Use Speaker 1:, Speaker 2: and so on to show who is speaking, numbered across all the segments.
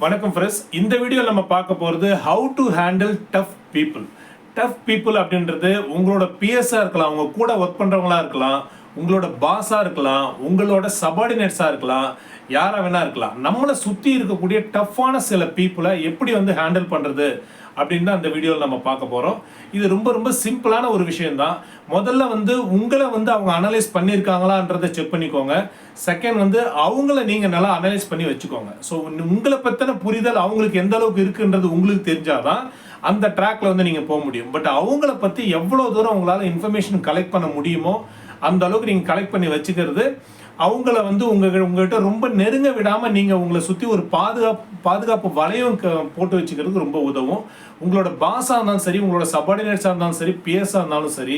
Speaker 1: வணக்கம் ஃப்ரெண்ட்ஸ். இந்த வீடியோ நம்ம பார்க்க போகிறது how to handle tough people. Tough people அப்படின்றது உங்களோட பிஎஸ்ஸாக இருக்கலாம், உங்கள் கூட ஒர்க் பண்ணுறவங்களா இருக்கலாம், உங்களோட பாஸாக இருக்கலாம், உங்களோட சபார்டினேட்ஸாக இருக்கலாம், யாராக வேணா இருக்கலாம். நம்மளை சுற்றி இருக்கக்கூடிய டஃப்பான சில பீப்புளை எப்படி வந்து ஹேண்டில் பண்ணுறது அப்படின்னு தான் அந்த வீடியோவில் நம்ம பார்க்க போகிறோம். இது ரொம்ப ரொம்ப சிம்பிளான ஒரு விஷயம்தான். முதல்ல வந்து உங்களை வந்து அவங்க அனலைஸ் பண்ணியிருக்காங்களான்றதை செக் பண்ணிக்கோங்க. செகண்ட் வந்து அவங்கள நீங்கள் நல்லா அனலைஸ் பண்ணி வச்சுக்கோங்க. ஸோ உங்களை பற்றின புரிதல் அவங்களுக்கு எந்த அளவுக்கு இருக்குன்றது உங்களுக்கு தெரிஞ்சாதான் அந்த ட்ராக்ல வந்து நீங்கள் போக முடியும். பட் அவங்கள பற்றி எவ்வளோ தூரம் உங்களால் இன்ஃபர்மேஷன் கலெக்ட் பண்ண முடியுமோ அந்த அளவுக்கு நீங்கள் கலெக்ட் பண்ணி வச்சுக்கிறது அவங்கள வந்து உங்ககிட்ட ரொம்ப நெருங்க விடாமல் நீங்கள் உங்களை சுற்றி ஒரு பாதுகாப்பு வளையம் போட்டு வச்சுக்கிறதுக்கு ரொம்ப உதவும். உங்களோட பாஸாக இருந்தாலும் சரி, உங்களோட சபார்டினேட்ஸாக இருந்தாலும் சரி, பிஎஸ்ஸாக இருந்தாலும் சரி,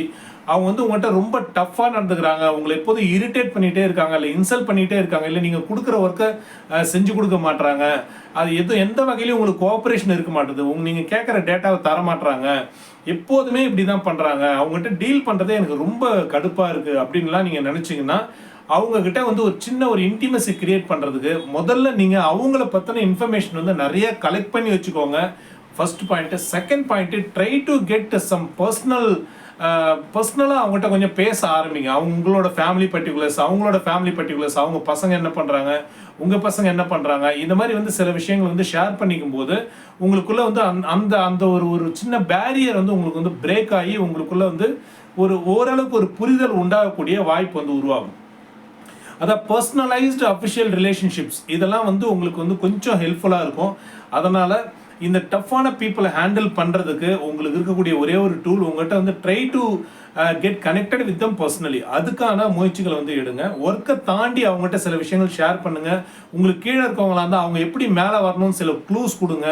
Speaker 1: அவங்க வந்து உங்கள்கிட்ட ரொம்ப டஃப்பாக நடந்துக்கிறாங்க, உங்களை எப்போதும் இரிட்டேட் பண்ணிகிட்டே இருக்காங்க, இல்லை இன்சல்ட் பண்ணிகிட்டே இருக்காங்க, இல்லை நீங்கள் கொடுக்குற ஒர்க்கை செஞ்சு கொடுக்க மாட்டுறாங்க, அது எந்த வகையிலையும் உங்களுக்கு கோஆப்ரேஷன் இருக்க மாட்டுது, நீங்கள் கேட்குற டேட்டாவை தர மாட்டுறாங்க, எப்போதுமே இப்படி தான் பண்ணுறாங்க, அவங்ககிட்ட டீல் பண்ணுறதே எனக்கு ரொம்ப கடுப்பாக இருக்குது அப்படின்லாம் நீங்கள் நினச்சிங்கன்னா அவங்கக்கிட்ட வந்து ஒரு சின்ன ஒரு இன்டிமசி கிரியேட் பண்ணுறதுக்கு முதல்ல நீங்கள் அவங்கள பற்றின இன்ஃபர்மேஷன் வந்து நிறைய கலெக்ட் பண்ணி வச்சுக்கோங்க. First point. Second point, try to get some பர்சனலாக அவங்ககிட்ட கொஞ்சம் பேச ஆரம்பிங்க. அவங்களோட ஃபேமிலி பர்டிகுலர்ஸ், அவங்க பசங்க என்ன பண்ணுறாங்க, உங்கள் பசங்க என்ன பண்ணுறாங்க, இந்த மாதிரி வந்து சில விஷயங்கள் வந்து ஷேர் பண்ணிக்கும் போது உங்களுக்குள்ளே வந்து அந்த அந்த ஒரு சின்ன பேரியர் வந்து உங்களுக்கு வந்து பிரேக் ஆகி உங்களுக்குள்ளே வந்து ஓரளவுக்கு ஒரு புரிதல் உண்டாகக்கூடிய வாய்ப்பு வந்து உருவாகும். அதான் பர்சனலைஸ்டு அஃபிஷியல் ரிலேஷன்ஷிப்ஸ், இதெல்லாம் வந்து உங்களுக்கு வந்து கொஞ்சம் ஹெல்ப்ஃபுல்லாக இருக்கும். அதனால் இந்த டஃப்பான பீப்புளை ஹேண்டில் பண்ணுறதுக்கு உங்களுக்கு இருக்கக்கூடிய ஒரே ஒரு டூல், உங்கள்கிட்ட வந்து try to get connected with them personally. அதுக்கான முயற்சிகளை வந்து எடுங்க. ஒர்க்கை தாண்டி அவங்ககிட்ட சில விஷயங்கள் ஷேர் பண்ணுங்கள். உங்களுக்கு கீழே இருக்கவங்களா இருந்தால் அவங்க எப்படி மேலே வரணும்னு சில க்ளூஸ் கொடுங்க.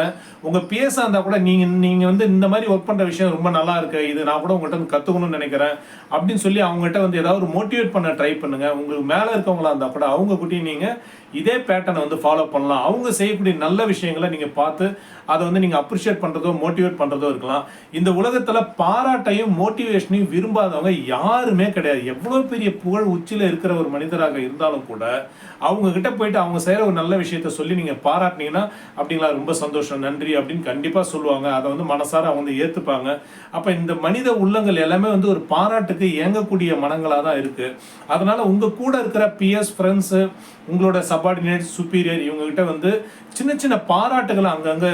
Speaker 1: உங்கள் பிஎஸ்ஸாக இருந்தால் கூட நீங்கள் வந்து இந்த மாதிரி ஒர்க் பண்ணுற விஷயம் ரொம்ப நல்லா இருக்குது, இது நான் கூட உங்கள்கிட்ட வந்து கற்றுக்கணும்னு நினைக்கிறேன் அப்படின்னு சொல்லி அவங்ககிட்ட வந்து ஏதாவது ஒரு மோட்டிவேட் பண்ண ட்ரை பண்ணுங்கள். உங்களுக்கு மேலே இருக்கவங்களா இருந்தால் கூட அவங்க கூட்டி நீங்கள் இதே பேட்டர்னை வந்து ஃபாலோ பண்ணலாம். அவங்க செய்யக்கூடிய நல்ல விஷயங்களை நீங்கள் பார்த்து அதை வந்து நீங்கள் அப்ரிஷியேட் பண்ணுறதோ மோட்டிவேட் பண்ணுறதோ இருக்கலாம். இந்த உலகத்தில் பாராட்டையும் மோட்டிவேஷனையும் விரும்பாதவங்க யாருமே கிடையாது. எவ்வளோ பெரிய புகழ் உச்சியில் இருக்கிற ஒரு மனிதராக இருந்தாலும் கூட அவங்க கிட்ட போயிட்டு அவங்க செய்கிற ஒரு நல்ல விஷயத்த சொல்லி நீங்கள் பாராட்டினீங்கன்னா, அப்படிங்களா ரொம்ப சந்தோஷம் நன்றி அப்படின்னு கண்டிப்பாக சொல்லுவாங்க. அதை வந்து மனசார அவங்க வந்து ஏற்றுப்பாங்க. அப்போ இந்த மனித உள்ளங்கள் எல்லாமே வந்து ஒரு பாராட்டுக்கு இயங்கக்கூடிய மனங்களாக தான் இருக்குது. அதனால் உங்கள் கூட இருக்கிற பிஎஸ் ஃப்ரெண்ட்ஸு, உங்களோட சபார்டினேட், சுப்பீரியர், இவங்ககிட்ட வந்து சின்ன சின்ன பாராட்டுகளை அங்கங்கே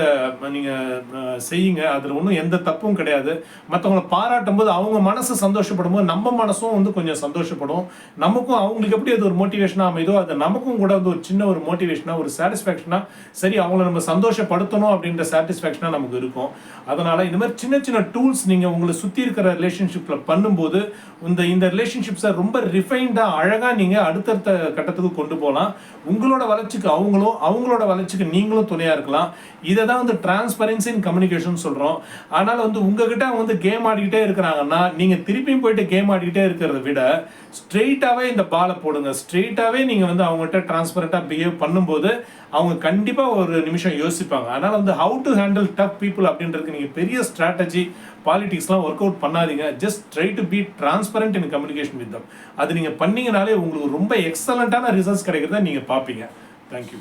Speaker 1: நீங்கள் செய்யுங்க. அதில் ஒன்றும் எந்த தப்பும் கிடையாது. மற்றவங்களை பாராட்டும் போது அவங்க மனசு சந்தோஷப்படும் போது நம்ம மனசும் வந்து கொஞ்சம் சந்தோஷப்படும். நமக்கும் அவங்களுக்கு எப்படி அது ஒரு மோட்டிவேஷனாக அமைதோ அது நமக்கும் கூட வந்து ஒரு சின்ன ஒரு மோட்டிவேஷனாக, ஒரு சாட்டிஸ்ஃபேக்ஷனாக, சரி அவங்கள நம்ம சந்தோஷப்படுத்தணும் அப்படின்ற சாட்டிஸ்ஃபேக்ஷனாக நமக்கு இருக்கும். அதனால் இந்த மாதிரி சின்ன சின்ன டூல்ஸ் நீங்கள் உங்களை சுற்றி இருக்கிற ரிலேஷன்ஷிப்பில் பண்ணும்போது இந்த ரிலேஷன்ஷிப்ஸை ரொம்ப ரிஃபைண்டாக அழகாக நீங்கள் அடுத்தடுத்த கட்டத்துக்கு கொண்டு போகலாம். உங்களோட வளர்ச்சிக்கு அவங்களோட வளர்ச்சிக்கு நீங்களும் துணையாக இருக்கலாம். இதை தான் வந்து டிரான்ஸ்பரன்சி இன் கம்யூனிகேஷன் சொல்கிறோம். ஆனால் வந்து உங்ககிட்ட அவங்க வந்து கேம் ஆடிக்கிட்டே இருக்கிறாங்கன்னா நீங்கள் திருப்பியும் போயிட்டு கேம் ஆடிக்கிட்டே இருக்கிறத விட ஸ்ட்ரெயிட்டாகவே இந்த பாலை போடுங்க. ஸ்ட்ரெயிட்டாகவே நீங்கள் வந்து அவங்ககிட்ட டிரான்ஸ்பரண்ட்டாக பிஹேவ் பண்ணும்போது அவங்க கண்டிப்பாக ஒரு நிமிஷம் யோசிப்பாங்க. அதனால் வந்து how to handle tough people அப்படின்றதுக்கு நீங்கள் பெரிய ஸ்ட்ராட்டஜி பாலிடிக்ஸ்லாம் ஒர்க் அவுட் பண்ணாதீங்க. Just try to be transparent in communication with them. அது நீங்கள் பண்ணீங்கனாலே உங்களுக்கு ரொம்ப எக்ஸலண்ட்டான ரிசல்ட்ஸ் கிடைக்கிறத நீங்கள் பார்ப்பீங்க. தேங்க்யூ.